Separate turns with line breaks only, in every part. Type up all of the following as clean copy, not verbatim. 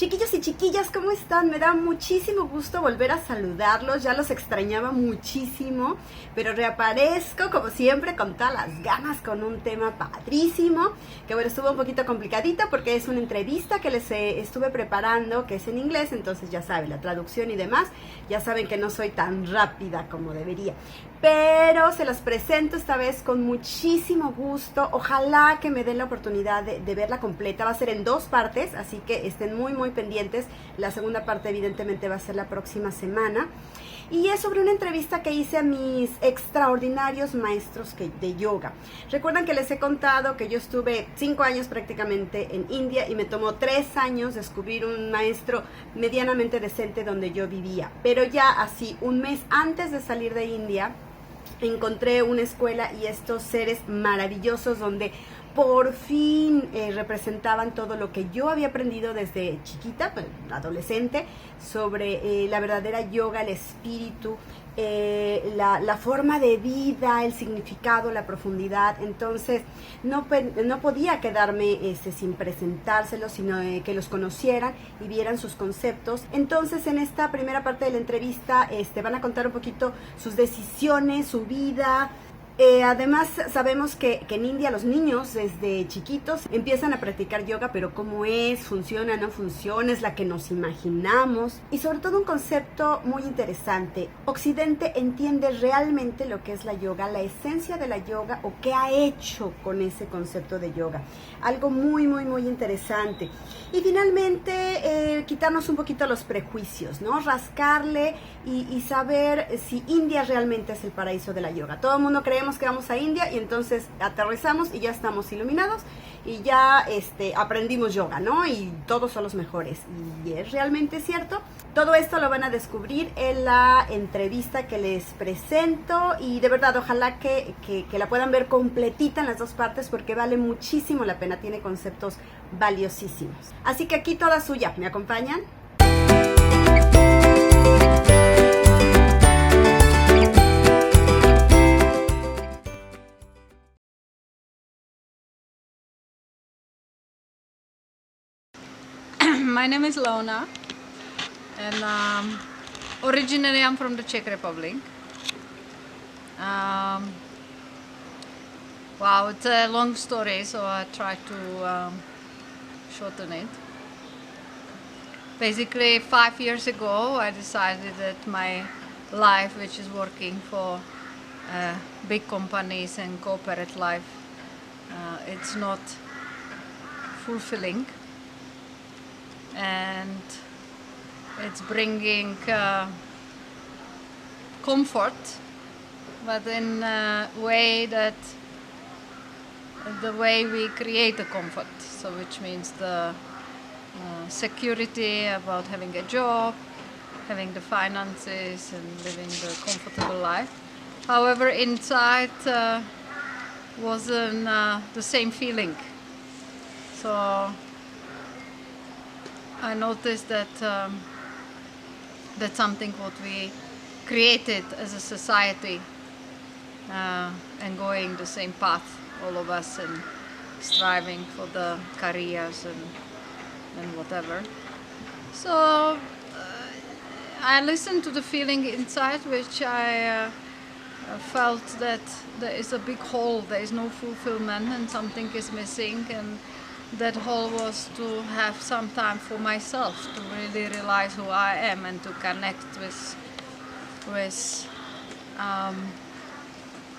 Chiquillos y chiquillas, ¿cómo están? Me da muchísimo gusto volver a saludarlos, ya los extrañaba muchísimo, pero reaparezco como siempre con todas las ganas, con un tema padrísimo, que bueno, estuvo un poquito complicadito porque es una entrevista que les estuve preparando, que es en inglés, entonces ya saben, la traducción y demás, ya saben que no soy tan rápida como debería, pero se los presento esta vez con muchísimo gusto. Ojalá que me den la oportunidad de verla completa. Va a ser en 2 partes, así que estén muy pendientes. La segunda parte evidentemente va a ser la próxima semana. Y es sobre una entrevista que hice a mis extraordinarios maestros de yoga. Recuerdan que les he contado que yo estuve 5 años prácticamente en India y me tomó 3 años descubrir un maestro medianamente decente donde yo vivía. Pero ya así, un mes antes de salir de India, encontré una escuela y estos seres maravillosos donde por fin representaban todo lo que yo había aprendido desde chiquita, pues, adolescente, sobre la verdadera yoga, el espíritu, la forma de vida, el significado, la profundidad. Entonces no podía quedarme sin presentárselos, sino que los conocieran y vieran sus conceptos. Entonces en esta primera parte de la entrevista van a contar un poquito sus decisiones, su vida. Además sabemos que en India los niños desde chiquitos empiezan a practicar yoga, pero cómo es, funciona, no funciona, es la que nos imaginamos. Y sobre todo un concepto muy interesante: Occidente entiende realmente lo que es la yoga, la esencia de la yoga, o qué ha hecho con ese concepto de yoga. Algo muy interesante. Y finalmente quitarnos un poquito los prejuicios, ¿no? Rascarle y saber si India realmente es el paraíso de la yoga. Todo el mundo creemos que vamos a India y entonces aterrizamos y ya estamos iluminados y ya aprendimos yoga, ¿no? Y todos son los mejores. ¿Y es realmente cierto? Todo esto lo van a descubrir en la entrevista que les presento, y de verdad ojalá que la puedan ver completita en las 2 partes porque vale muchísimo la pena, tiene conceptos valiosísimos. Así que aquí toda suya, ¿me acompañan?
My name is Lona, and originally I'm from the Czech Republic. Wow, it's a long story, so I try to shorten it. Basically, 5 years ago, I decided that my life, which is working for big companies and corporate life, it's not fulfilling. And it's bringing comfort, but in a way that the way we create the comfort, so which means the security about having a job, having the finances and living the comfortable life. However, inside wasn't the same feeling. So I noticed that that's something what we created as a society, and going the same path, all of us, and striving for the careers and whatever. So I listened to the feeling inside, which I felt that there is a big hole, there is no fulfillment and something is missing, and that hole was to have some time for myself, to really realize who I am and to connect with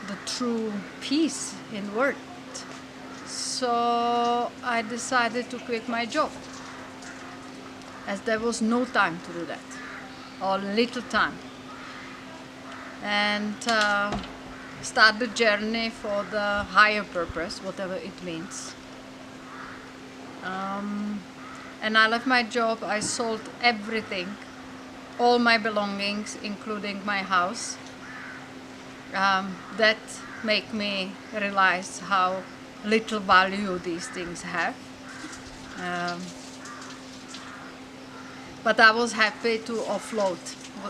the true peace in world. So I decided to quit my job, as there was no time to do that, or little time, and start the journey for the higher purpose, whatever it means. And I left my job. I sold everything, all my belongings, including my house. That made me realize how little value these things have. But I was happy to offload,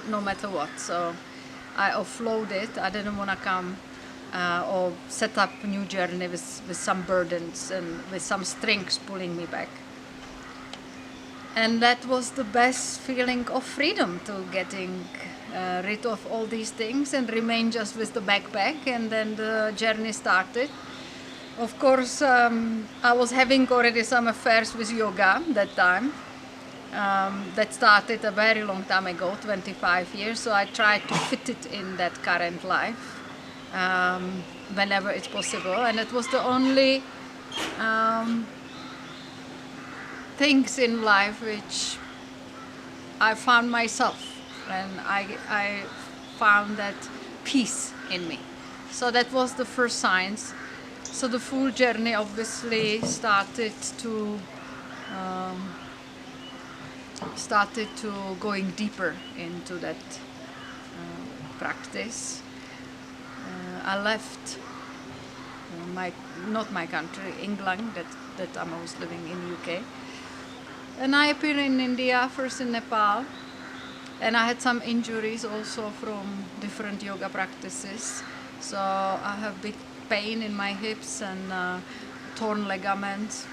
no matter what. So I offloaded. I didn't want to come or set up a new journey with some burdens and with some strings pulling me back. And that was the best feeling of freedom, to getting rid of all these things and remain just with the backpack. And then the journey started. Of course, I was having already some affairs with yoga that time. That started a very long time ago, 25 years. So I tried to fit it in that current life whenever it's possible. And it was the only things in life which I found myself, and I found that peace in me. So that was the first signs. So the full journey obviously started to going deeper into that practice. I left not my country, England, that time I was living in UK. And I appeared in India, first in Nepal, and I had some injuries also from different yoga practices. So I have big pain in my hips and torn ligaments,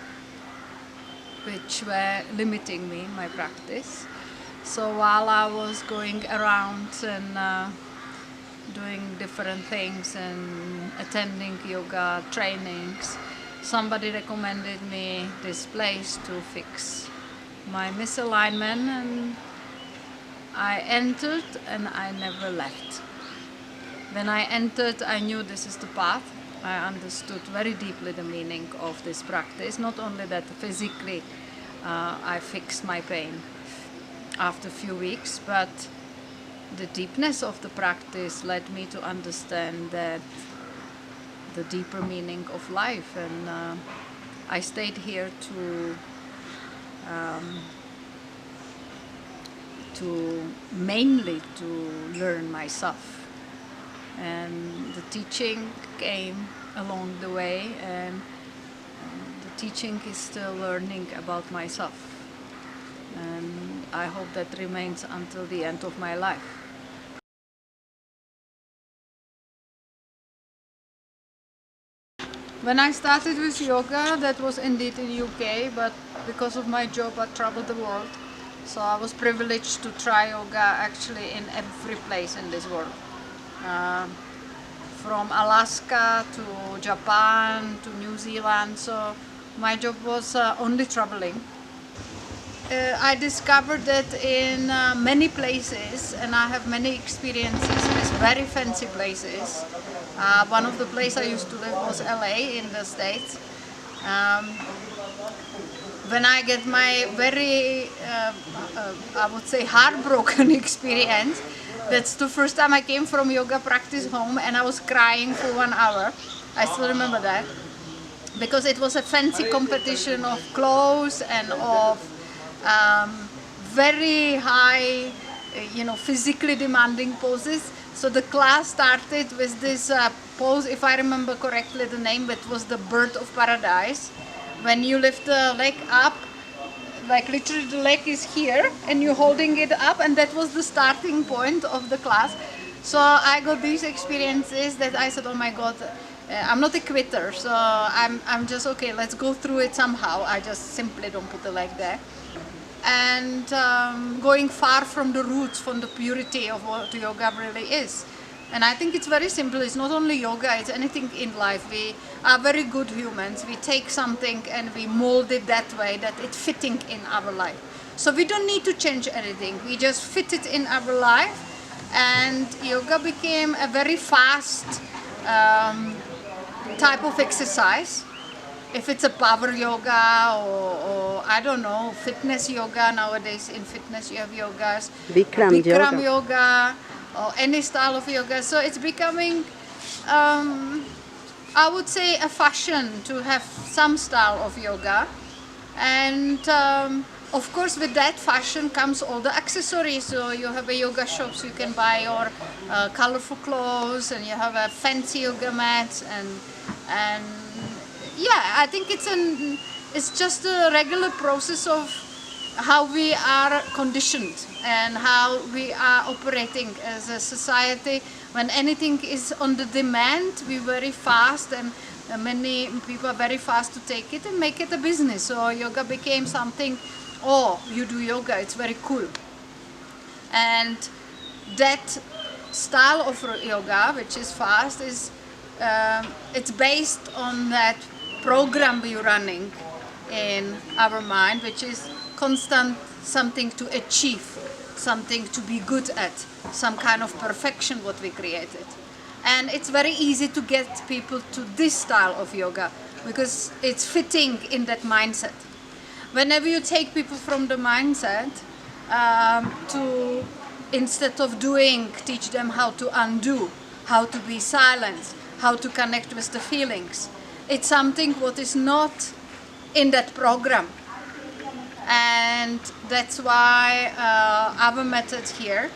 which were limiting me, my practice. So while I was going around and doing different things and attending yoga trainings, somebody recommended me this place to fix my misalignment, and I entered and I never left. When I entered, I knew this is the path. I understood very deeply the meaning of this practice. Not only that physically I fixed my pain after a few weeks, but the deepness of the practice led me to understand that the deeper meaning of life. And I stayed here to mainly to learn myself, and the teaching came along the way, and the teaching is still learning about myself, and I hope that remains until the end of my life. When I started with yoga, that was indeed in UK, but because of my job I traveled the world. So I was privileged to try yoga actually in every place in this world. From Alaska to Japan to New Zealand. So my job was only traveling. I discovered that in many places, and I have many experiences with very fancy places. One of the places I used to live was LA in the States. When I get my very, I would say, heartbroken experience, that's the first time I came from yoga practice home and I was crying for 1 hour. I still remember that. Because it was a fancy competition of clothes and of very high, physically demanding poses. So the class started with this pose, if I remember correctly the name, it was the bird of paradise. When you lift the leg up, like literally the leg is here and you're holding it up, and that was the starting point of the class. So I got these experiences that I said, oh my God, I'm not a quitter, so I'm just okay, let's go through it somehow. I just simply don't put the leg there. And going far from the roots, from the purity of what yoga really is. And I think it's very simple. It's not only yoga, it's anything in life. We are very good humans. We take something and we mold it that way that it's fitting in our life. So we don't need to change anything. We just fit it in our life. And yoga became a very fast type of exercise. If it's a power yoga or I don't know, fitness yoga, nowadays in fitness you have yogas, Bikram yoga, or any style of yoga. So it's becoming, I would say, a fashion to have some style of yoga. And of course with that fashion comes all the accessories. So you have a yoga shops, you can buy your colorful clothes, and you have a fancy yoga mats, and yeah, I think it's just a regular process of how we are conditioned and how we are operating as a society. When anything is on the demand, we're very fast, and many people are very fast to take it and make it a business. So yoga became something oh, you do yoga, it's very cool. And that style of yoga, which is fast, is it's based on that program we're running in our mind, which is constant something to achieve, something to be good at, some kind of perfection what we created. And it's very easy to get people to this style of yoga because it's fitting in that mindset. Whenever you take people from the mindset to, instead of doing, teach them how to undo, how to be silent, how to connect with the feelings. It's something what is not in that program. And that's why our method here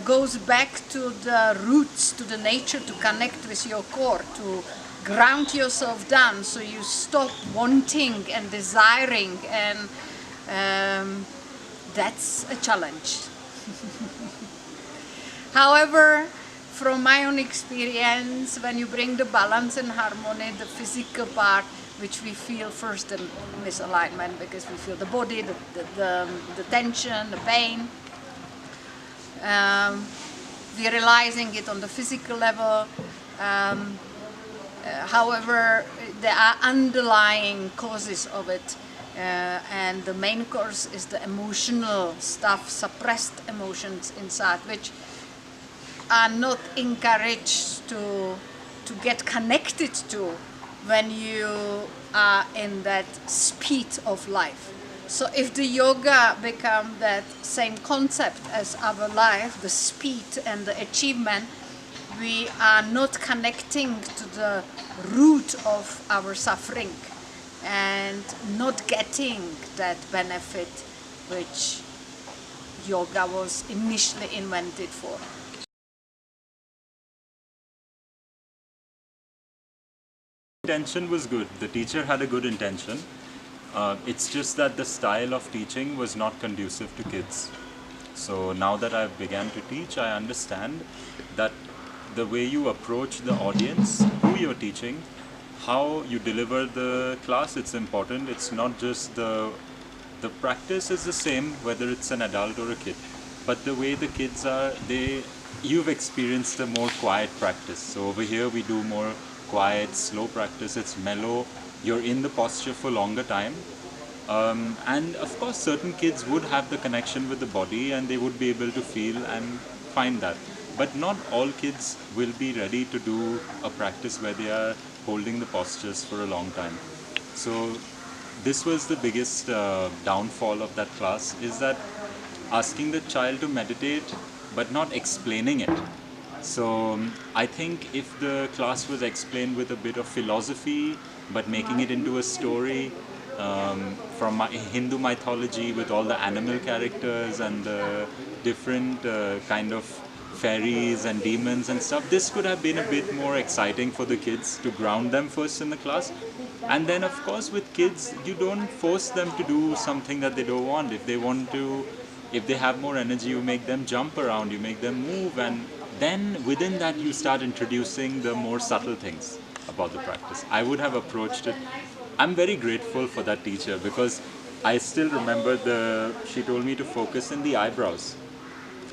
goes back to the roots, to the nature, to connect with your core, to ground yourself down so you stop wanting and desiring, and that's a challenge. However, from my own experience, when you bring the balance and harmony, the physical part, which we feel first the misalignment, because we feel the body, the tension, the pain. We're realizing it on the physical level. However, there are underlying causes of it, and the main cause is the emotional stuff, suppressed emotions inside, which are not encouraged to get connected to when you are in that speed of life. So if the yoga become that same concept as our life, the speed and the achievement, we are not connecting to the root of our suffering and not getting that benefit which yoga was initially invented for.
Intention was good. The teacher had a good intention. It's just that the style of teaching was not conducive to kids. So now that I've began to teach, I understand that the way you approach the audience, who you're teaching, how you deliver the class, it's important. It's not just the practice is the same whether it's an adult or a kid, but the way the kids are, you've experienced a more quiet practice. So over here we do more quiet, slow practice. It's mellow. You're in the posture for longer time. And of course certain kids would have the connection with the body and they would be able to feel and find that. But not all kids will be ready to do a practice where they are holding the postures for a long time. So this was the biggest downfall of that class, is that asking the child to meditate but not explaining it. So I think if the class was explained with a bit of philosophy but making it into a story from Hindu mythology with all the animal characters and the different kind of fairies and demons and stuff, this could have been a bit more exciting for the kids to ground them first in the class. And then of course with kids, you don't force them to do something that they don't want. If they want to, if they have more energy, you make them jump around, you make them move, and then within that you start introducing the more subtle things about the practice. I would have approached it. I'm very grateful for that teacher because I still remember she told me to focus in the eyebrows,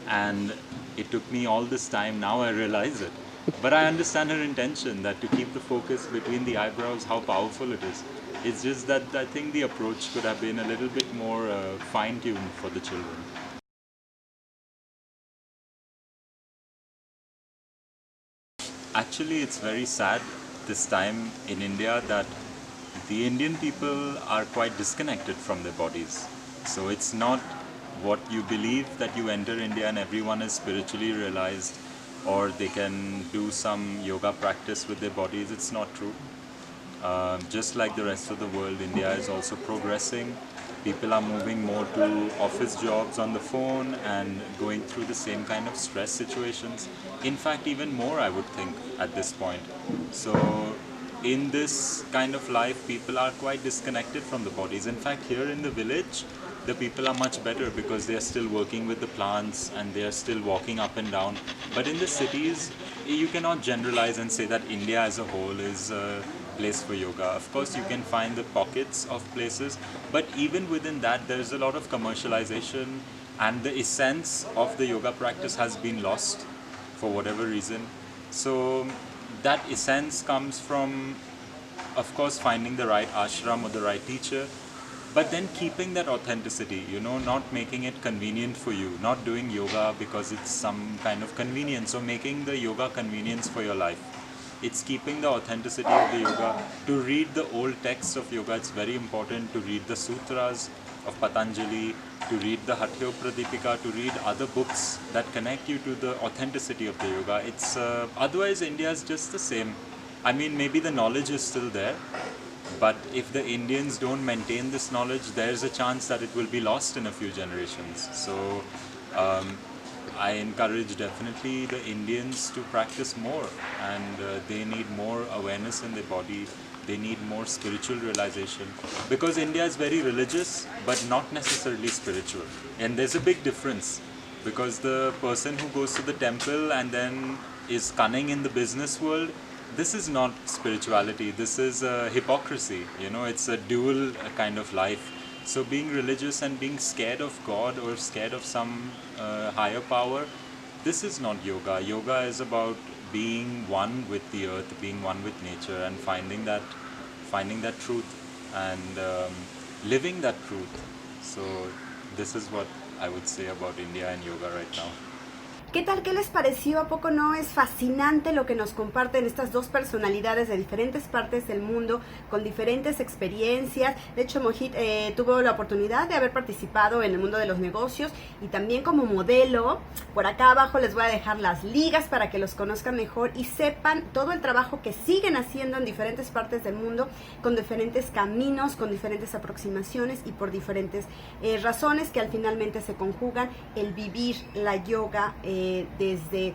and it took me all this time. Now I realize it, but I understand her intention, that to keep the focus between the eyebrows, how powerful it is. It's just that I think the approach could have been a little bit more fine-tuned for the children. Actually, it's very sad this time in India that the Indian people are quite disconnected from their bodies. So it's not what you believe that you enter India and everyone is spiritually realized or they can do some yoga practice with their bodies. It's not true. Just like the rest of the world, India is also progressing. People are moving more to office jobs on the phone and going through the same kind of stress situations. In fact, even more, I would think, at this point. So in this kind of life, people are quite disconnected from the bodies. In fact, here in the village, the people are much better because they are still working with the plants and they are still walking up and down. But in the cities, you cannot generalize and say that India as a whole is place for yoga. Of course, you can find the pockets of places, but even within that, there's a lot of commercialization, and the essence of the yoga practice has been lost for whatever reason. So that essence comes from, of course, finding the right ashram or the right teacher, but then keeping that authenticity, not making it convenient for you, not doing yoga because it's some kind of convenience, or making the yoga convenience for your life. It's keeping the authenticity of the yoga. To read the old texts of yoga, it's very important to read the sutras of Patanjali, to read the Hatyo Pradipika, to read other books that connect you to the authenticity of the yoga. It's otherwise India is just the same. I mean, maybe the knowledge is still there, but if the Indians don't maintain this knowledge, there's a chance that it will be lost in a few generations. So I encourage definitely the Indians to practice more, and they need more awareness in their body. They need more spiritual realization, because India is very religious but not necessarily spiritual, and there's a big difference, because the person who goes to the temple and then is cunning in the business world, this is not spirituality, this is hypocrisy, it's a dual kind of life. So being religious and being scared of God or scared of some higher power, this is not yoga. Yoga is about being one with the earth, being one with nature, and finding that truth and living that truth. So this is what I would say about India and yoga right now.
¿Qué tal? ¿Qué les pareció? ¿A poco no es fascinante lo que nos comparten estas dos personalidades de diferentes partes del mundo, con diferentes experiencias? De hecho, Mohit tuvo la oportunidad de haber participado en el mundo de los negocios y también como modelo. Por acá abajo les voy a dejar las ligas para que los conozcan mejor y sepan todo el trabajo que siguen haciendo en diferentes partes del mundo, con diferentes caminos, con diferentes aproximaciones y por diferentes razones que al finalmente se conjugan el vivir la yoga desde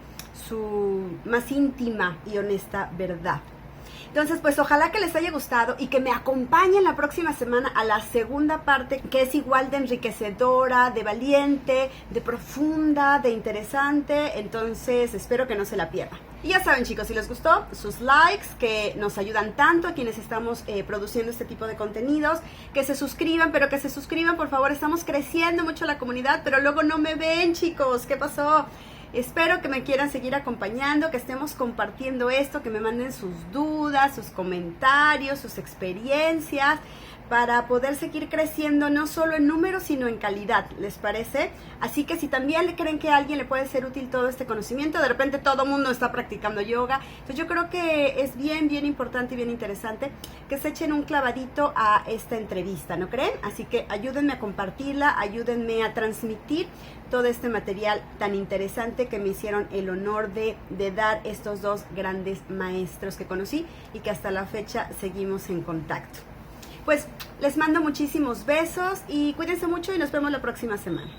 su más íntima y honesta verdad. Entonces, pues ojalá que les haya gustado y que me acompañen la próxima semana a la segunda parte, que es igual de enriquecedora, de valiente, de profunda, de interesante. Entonces, espero que no se la pierdan. Y ya saben, chicos, si les gustó, sus likes, que nos ayudan tanto a quienes estamos produciendo este tipo de contenidos, que se suscriban, pero que se suscriban, por favor. Estamos creciendo mucho la comunidad, pero luego no me ven, chicos. ¿Qué pasó? Espero que me quieran seguir acompañando, que estemos compartiendo esto, que me manden sus dudas, sus comentarios, sus experiencias, para poder seguir creciendo no solo en números, sino en calidad, ¿les parece? Así que si también creen que a alguien le puede ser útil todo este conocimiento, de repente todo el mundo está practicando yoga, entonces yo creo que es bien importante y bien interesante que se echen un clavadito a esta entrevista, ¿no creen? Así que ayúdenme a compartirla, ayúdenme a transmitir todo este material tan interesante que me hicieron el honor de dar estos dos grandes maestros que conocí y que hasta la fecha seguimos en contacto. Pues les mando muchísimos besos y cuídense mucho y nos vemos la próxima semana.